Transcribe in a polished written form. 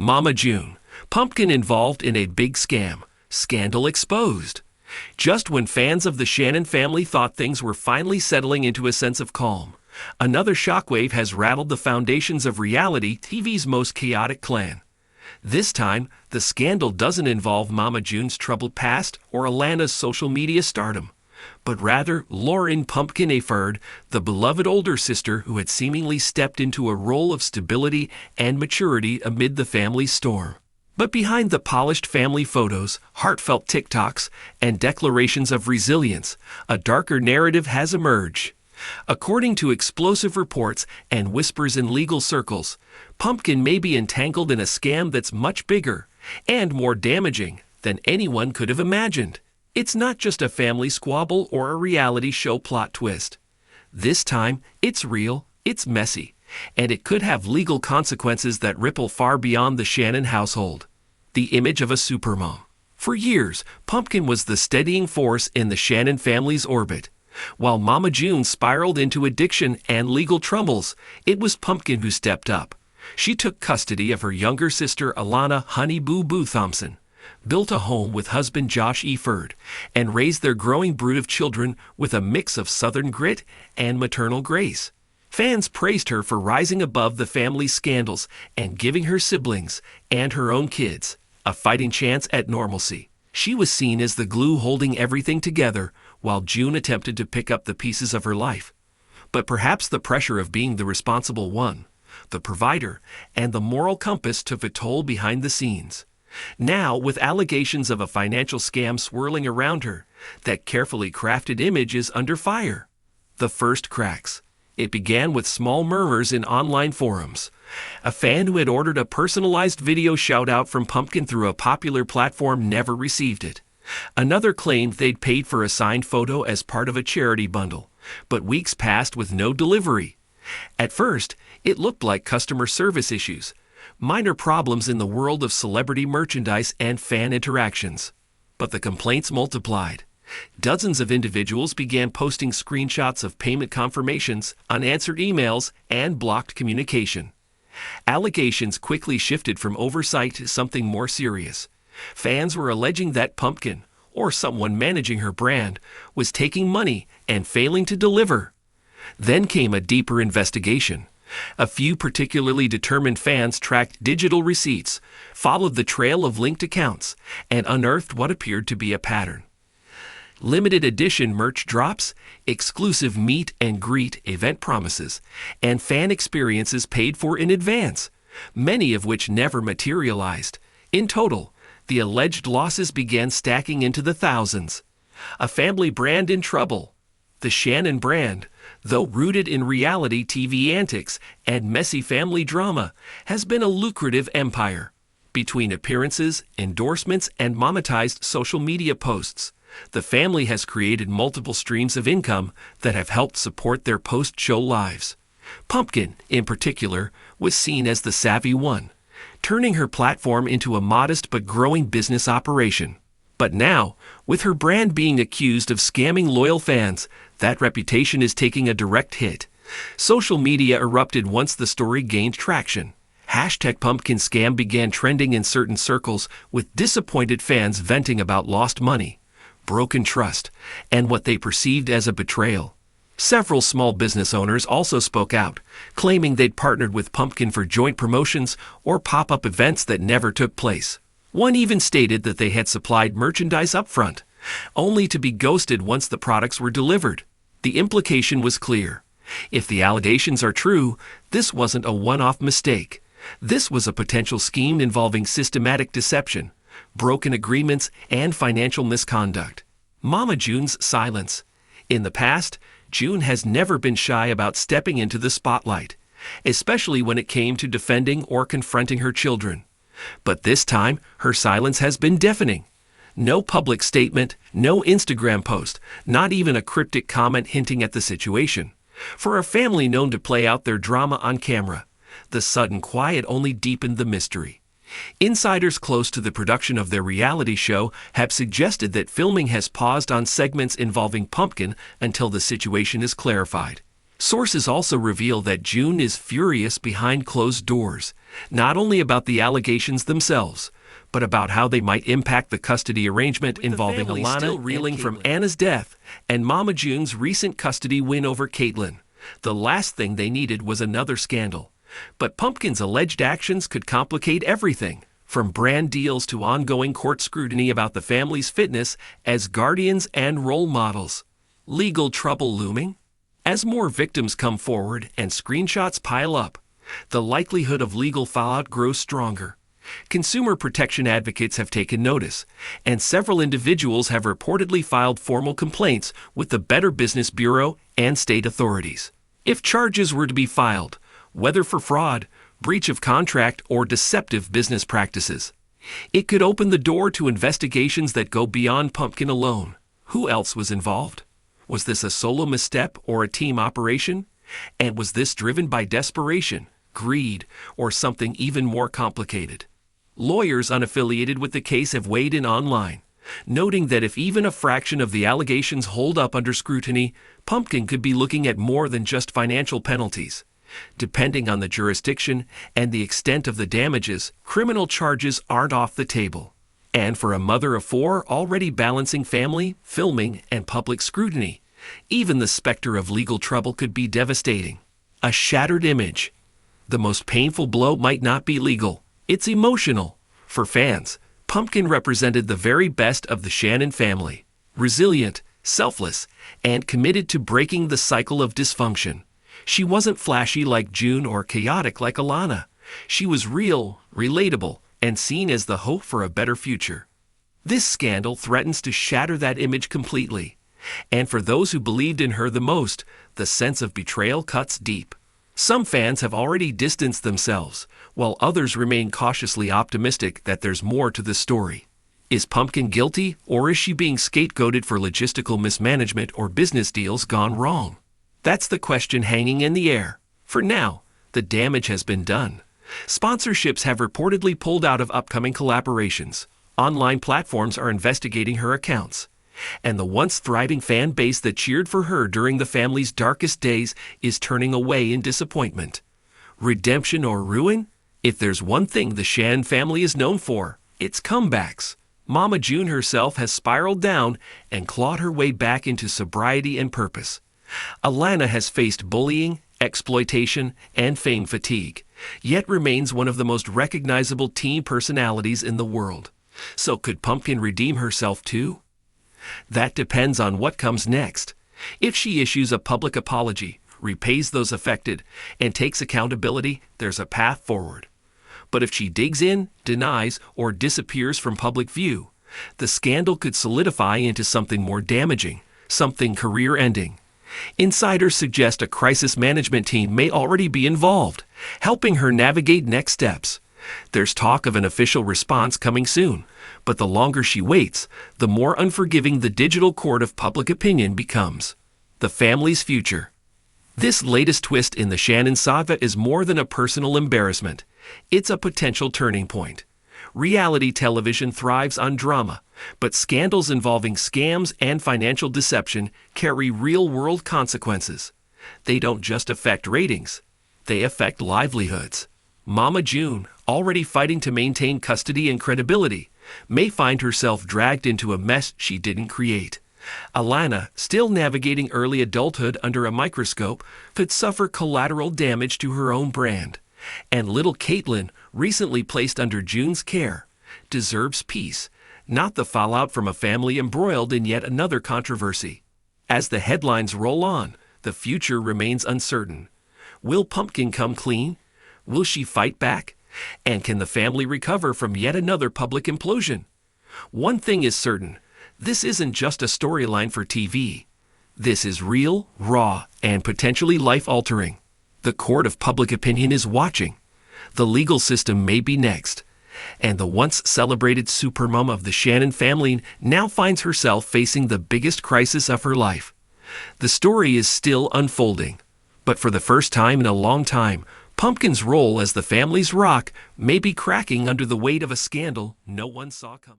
Mama June, Pumpkin involved in a big scam. Scandal exposed. Just when fans of the Shannon family thought things were finally settling into a sense of calm, another shockwave has rattled the foundations of reality TV's most chaotic clan. This time, the scandal doesn't involve Mama June's troubled past or Alana's social media stardom, but rather Lauren Pumpkin Aferd, the beloved older sister who had seemingly stepped into a role of stability and maturity amid the family's storm. But behind the polished family photos, heartfelt TikToks, and declarations of resilience, a darker narrative has emerged. According to explosive reports and whispers in legal circles, Pumpkin may be entangled in a scam that's much bigger and more damaging than anyone could have imagined. It's not just a family squabble or a reality show plot twist. This time, it's real, it's messy, and it could have legal consequences that ripple far beyond the Shannon household. The image of a supermom. For years, Pumpkin was the steadying force in the Shannon family's orbit. While Mama June spiraled into addiction and legal troubles, it was Pumpkin who stepped up. She took custody of her younger sister Alana Honey Boo Boo Thompson, built a home with husband Josh Eferd, and raised their growing brood of children with a mix of Southern grit and maternal grace. Fans praised her for rising above the family's scandals and giving her siblings and her own kids a fighting chance at normalcy. She was seen as the glue holding everything together while June attempted to pick up the pieces of her life. But perhaps the pressure of being the responsible one, the provider, and the moral compass took a toll behind the scenes. Now, with allegations of a financial scam swirling around her, that carefully crafted image is under fire. The first cracks. It began with small murmurs in online forums. A fan who had ordered a personalized video shout-out from Pumpkin through a popular platform never received it. Another claimed they'd paid for a signed photo as part of a charity bundle, but weeks passed with no delivery. At first, it looked like customer service issues, minor problems in the world of celebrity merchandise and fan interactions. But the complaints multiplied. Dozens of individuals began posting screenshots of payment confirmations, unanswered emails, and blocked communication. Allegations quickly shifted from oversight to something more serious. Fans were alleging that Pumpkin, or someone managing her brand, was taking money and failing to deliver. Then came a deeper investigation. A few particularly determined fans tracked digital receipts, followed the trail of linked accounts, and unearthed what appeared to be a pattern. Limited edition merch drops, exclusive meet and greet event promises, and fan experiences paid for in advance, many of which never materialized. In total, the alleged losses began stacking into the thousands. A family brand in trouble. The Shannon brand, though rooted in reality TV antics and messy family drama, has been a lucrative empire. Between appearances, endorsements, and monetized social media posts, the family has created multiple streams of income that have helped support their post-show lives. Pumpkin, in particular, was seen as the savvy one, turning her platform into a modest but growing business operation. But now, with her brand being accused of scamming loyal fans, that reputation is taking a direct hit. Social media erupted once the story gained traction. #PumpkinScam began trending in certain circles, with disappointed fans venting about lost money, broken trust, and what they perceived as a betrayal. Several small business owners also spoke out, claiming they'd partnered with Pumpkin for joint promotions or pop-up events that never took place. One even stated that they had supplied merchandise upfront, only to be ghosted once the products were delivered. The implication was clear. If the allegations are true, this wasn't a one-off mistake. This was a potential scheme involving systematic deception, broken agreements, and financial misconduct. Mama June's silence. In the past, June has never been shy about stepping into the spotlight, especially when it came to defending or confronting her children. But this time, her silence has been deafening. No public statement, no Instagram post, not even a cryptic comment hinting at the situation. For a family known to play out their drama on camera, the sudden quiet only deepened the mystery. Insiders close to the production of their reality show have suggested that filming has paused on segments involving Pumpkin until the situation is clarified. Sources also reveal that June is furious behind closed doors, not only about the allegations themselves, but about how they might impact the custody arrangement involving Alana still reeling from Anna's death and Mama June's recent custody win over Caitlyn. The last thing they needed was another scandal. But Pumpkin's alleged actions could complicate everything, from brand deals to ongoing court scrutiny about the family's fitness as guardians and role models. Legal trouble looming? As more victims come forward and screenshots pile up, the likelihood of legal fallout grows stronger. Consumer protection advocates have taken notice, and several individuals have reportedly filed formal complaints with the Better Business Bureau and state authorities. If charges were to be filed, whether for fraud, breach of contract, or deceptive business practices, it could open the door to investigations that go beyond Pumpkin alone. Who else was involved? Was this a solo misstep or a team operation? And was this driven by desperation, greed, or something even more complicated? Lawyers unaffiliated with the case have weighed in online, noting that if even a fraction of the allegations hold up under scrutiny, Pumpkin could be looking at more than just financial penalties. Depending on the jurisdiction and the extent of the damages, criminal charges aren't off the table. And for a mother of four already balancing family, filming, and public scrutiny, even the specter of legal trouble could be devastating. A shattered image. The most painful blow might not be legal. It's emotional. For fans, Pumpkin represented the very best of the Shannon family. Resilient, selfless, and committed to breaking the cycle of dysfunction. She wasn't flashy like June or chaotic like Alana. She was real, relatable, and seen as the hope for a better future. This scandal threatens to shatter that image completely. And for those who believed in her the most, the sense of betrayal cuts deep. Some fans have already distanced themselves, while others remain cautiously optimistic that there's more to the story. Is Pumpkin guilty, or is she being scapegoated for logistical mismanagement or business deals gone wrong? That's the question hanging in the air. For now, the damage has been done. Sponsorships have reportedly pulled out of upcoming collaborations. Online platforms are investigating her accounts. And the once thriving fan base that cheered for her during the family's darkest days is turning away in disappointment. Redemption or ruin? If there's one thing the Shannon family is known for, it's comebacks. Mama June herself has spiraled down and clawed her way back into sobriety and purpose. Alana has faced bullying, exploitation, and fame fatigue, yet remains one of the most recognizable teen personalities in the world. So could Pumpkin redeem herself too? That depends on what comes next. If she issues a public apology, repays those affected, and takes accountability, there's a path forward. But if she digs in, denies, or disappears from public view, the scandal could solidify into something more damaging, something career-ending. Insiders suggest a crisis management team may already be involved, helping her navigate next steps. There's talk of an official response coming soon, but the longer she waits, the more unforgiving the digital court of public opinion becomes. The family's future. This latest twist in the Shannon saga is more than a personal embarrassment. It's a potential turning point. Reality television thrives on drama, but scandals involving scams and financial deception carry real-world consequences. They don't just affect ratings, they affect livelihoods. Mama June, already fighting to maintain custody and credibility, may find herself dragged into a mess she didn't create. Alana, still navigating early adulthood under a microscope, could suffer collateral damage to her own brand. And little Caitlyn, recently placed under June's care, deserves peace, not the fallout from a family embroiled in yet another controversy. As the headlines roll on, the future remains uncertain. Will Pumpkin come clean? Will she fight back? And can the family recover from yet another public implosion? One thing is certain, this isn't just a storyline for TV. This is real, raw, and potentially life-altering. The court of public opinion is watching. The legal system may be next. And the once celebrated supermom of the Shannon family now finds herself facing the biggest crisis of her life. The story is still unfolding. But for the first time in a long time, Pumpkin's role as the family's rock may be cracking under the weight of a scandal no one saw coming.